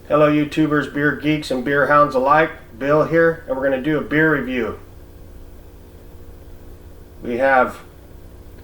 Hello YouTubers, beer geeks, and beer hounds alike. Bill here, and we're going to do a beer review. We have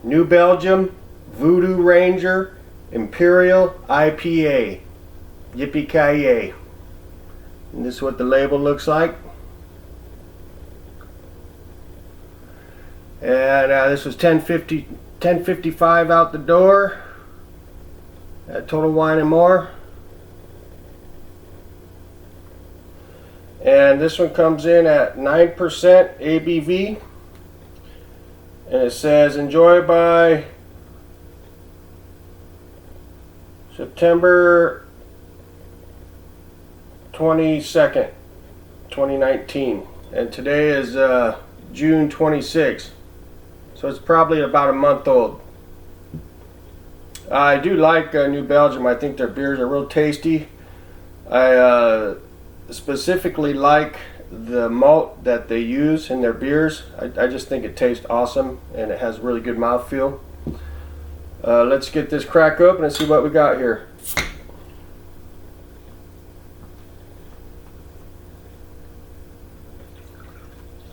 New Belgium VooDoo Ranger Imperial IPA. Yippee-ki-yay. And this is what the label looks like. And this was $10.55 out the door at Total Wine and More. And this one comes in at 9% ABV. And it says enjoy by September 22nd, 2019. And today is June 26th. So it's probably about a month old. I do like New Belgium. I think their beers are real tasty. I specifically like the malt that they use in their beers. I just think it tastes awesome and it has really good mouthfeel. Let's get this crack open and see what we got here.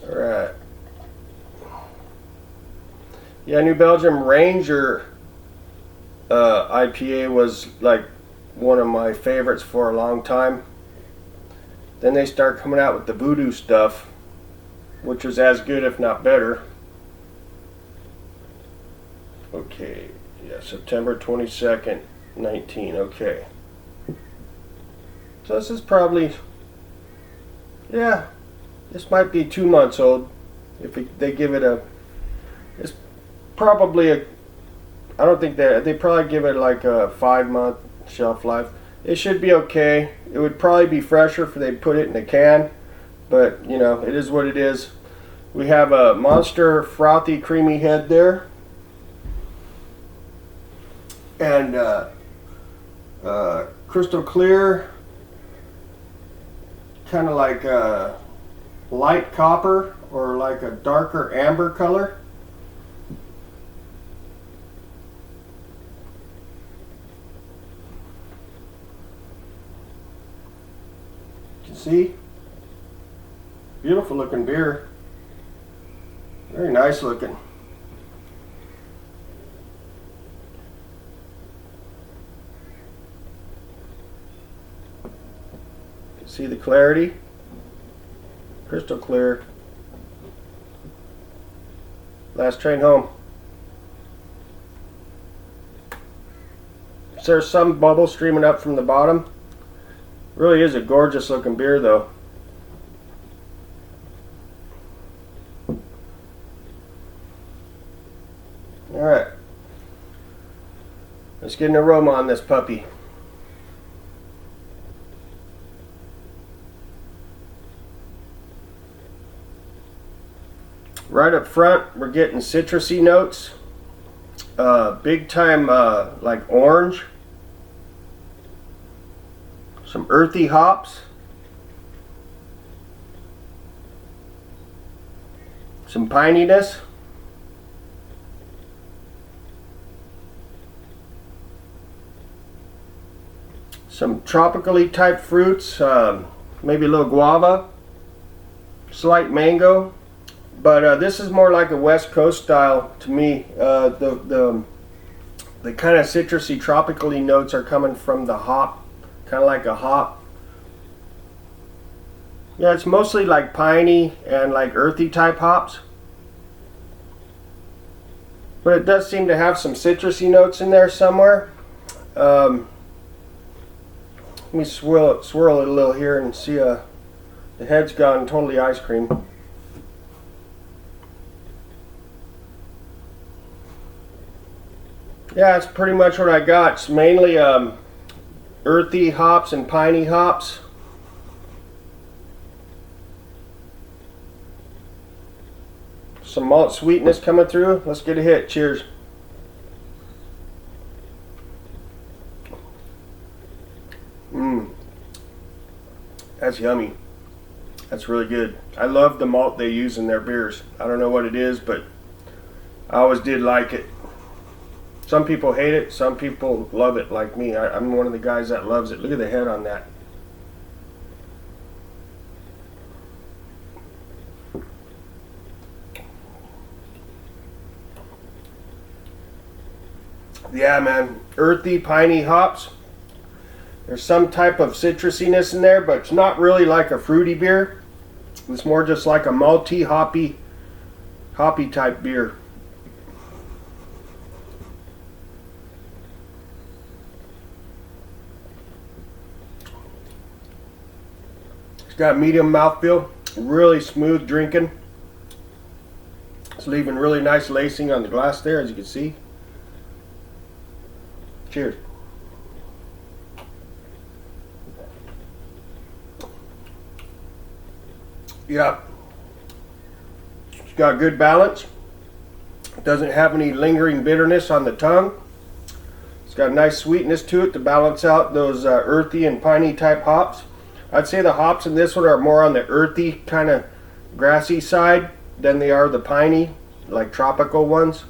Alright. Yeah, New Belgium Ranger IPA was like one of my favorites for a long time. Then they start coming out with the VooDoo stuff, which was as good if not better. Okay, yeah, September 22nd, 19, okay. So this is probably, yeah, this might be 2 months old. If they give it a, it's probably a, I don't think they probably give it like a 5-month shelf life. It should be okay. It would probably be fresher if they put it in a can, but you know, it is what it is. We have a monster frothy creamy head there, and crystal clear, kind of like a light copper or like a darker amber color. See? Beautiful looking beer. Very nice looking. See the clarity? Crystal clear. Last train home. There's some bubble streaming up from the bottom. Really is a gorgeous looking beer though. Alright. Let's get an aroma on this puppy. Right up front we're getting citrusy notes. Big time like orange. Some earthy hops, some pininess, some tropically type fruits, maybe a little guava, slight mango, but this is more like a West Coast style to me. The kind of citrusy tropically notes are coming from the hop. Kind of like a hop. Yeah, it's mostly like piney and like earthy type hops. But it does seem to have some citrusy notes in there somewhere. Let me swirl it a little here and see the head's gone totally ice cream. Yeah, that's pretty much what I got. It's mainly earthy hops and piney hops. Some malt sweetness coming through. Let's get a hit. Cheers. That's yummy. That's really good. I love the malt they use in their beers. I don't know what it is, but I always did like it. Some people hate it, some people love it like me. I'm one of the guys that loves it. Look at the head on that. Yeah, man, earthy, piney hops. There's some type of citrusiness in there, but it's not really like a fruity beer. It's more just like a malty, hoppy type beer. It's got medium mouthfeel, really smooth drinking. It's leaving really nice lacing on the glass there, as you can see. Cheers. Yeah, it's got good balance. It doesn't have any lingering bitterness on the tongue. It's got a nice sweetness to it to balance out those earthy and piney type hops. I'd say the hops in this one are more on the earthy, kind of grassy side than they are the piney, like tropical ones.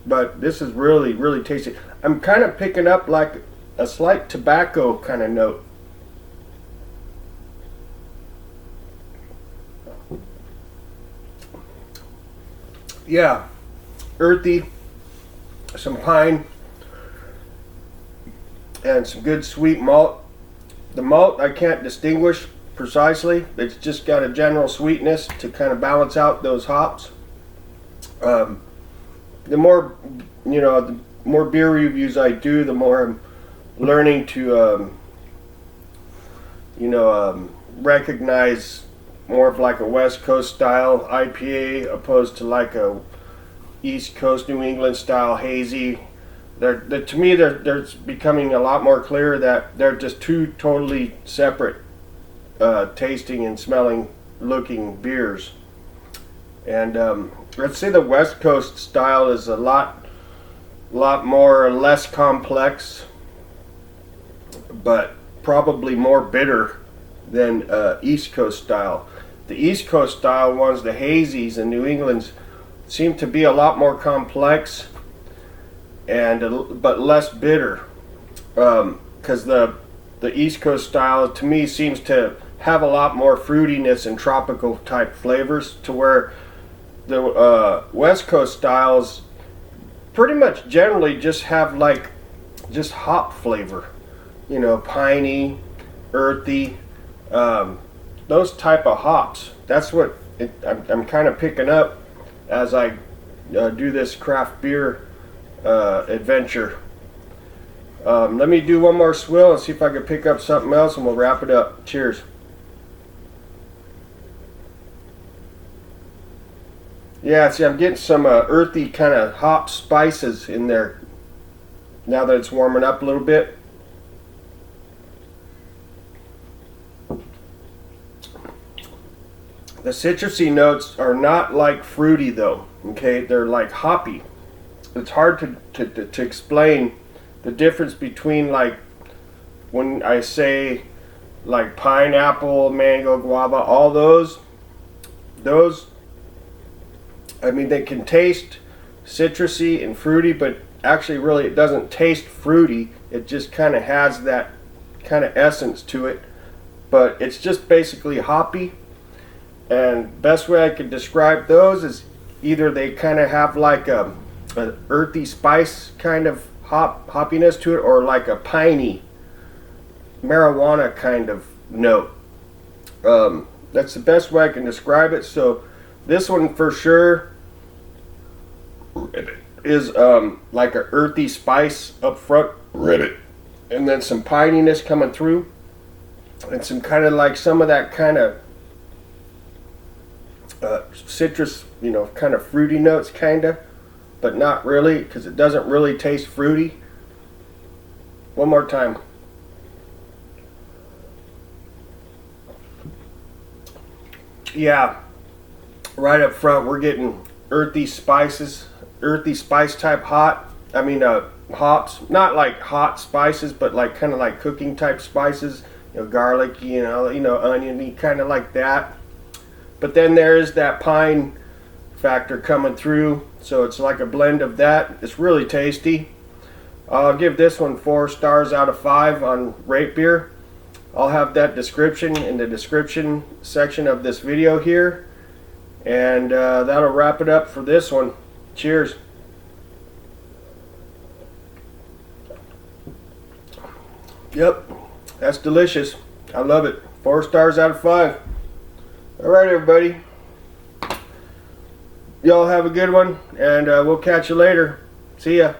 But this is really, really tasty. I'm kind of picking up like a slight tobacco kind of note. Yeah, earthy, some pine, and some good sweet malt. The malt I can't distinguish precisely. It's just got a general sweetness to kind of balance out those hops. The more, the more beer reviews I do, the more I'm learning to, recognize more of like a West Coast style IPA opposed to like a East Coast New England style hazy. To me, they're becoming a lot more clear that they're just two totally separate tasting and smelling looking beers. And let's say the West Coast style is a lot more less complex, but probably more bitter than East Coast style. The East Coast style ones, the hazies and New Englands, seem to be a lot more complex and but less bitter, because the East Coast style to me seems to have a lot more fruitiness and tropical type flavors, to where the West Coast styles pretty much generally just have like just hop flavor, piney, earthy, those type of hops. That's what I'm kind of picking up as I do this craft beer adventure. Let me do one more swill and see if I can pick up something else, and we'll wrap it up. Cheers. Yeah, see, I'm getting some earthy kind of hop spices in there now that it's warming up a little bit. The citrusy notes are not like fruity though, okay? They're like hoppy. It's hard to explain the difference between, like, when I say like pineapple, mango, guava, all those, I mean, they can taste citrusy and fruity, but actually really it doesn't taste fruity. It just kind of has that kind of essence to it, but it's just basically hoppy. And best way I could describe those is either they kind of have like an earthy spice kind of hoppiness to it, or like a piney marijuana kind of note. That's the best way I can describe it. So this one for sure is like an earthy spice up front, and then some pininess coming through, and some kind of like some of that kind of citrus, kind of fruity notes, but not really, because it doesn't really taste fruity. One more time. Yeah, right up front we're getting earthy spices, earthy spice type hops, not like hot spices, but like kind of like cooking type spices, garlicky, oniony, kind of like that. But then there is that pine factor coming through, so it's like a blend of that. It's really tasty. I'll give this one 4 stars out of 5 on Rate Beer. I'll have that description in the description section of this video here, and that'll wrap it up for this one. Cheers. Yep, that's delicious. I love it. 4 stars out of 5. Alright everybody. Y'all have a good one, and we'll catch you later. See ya.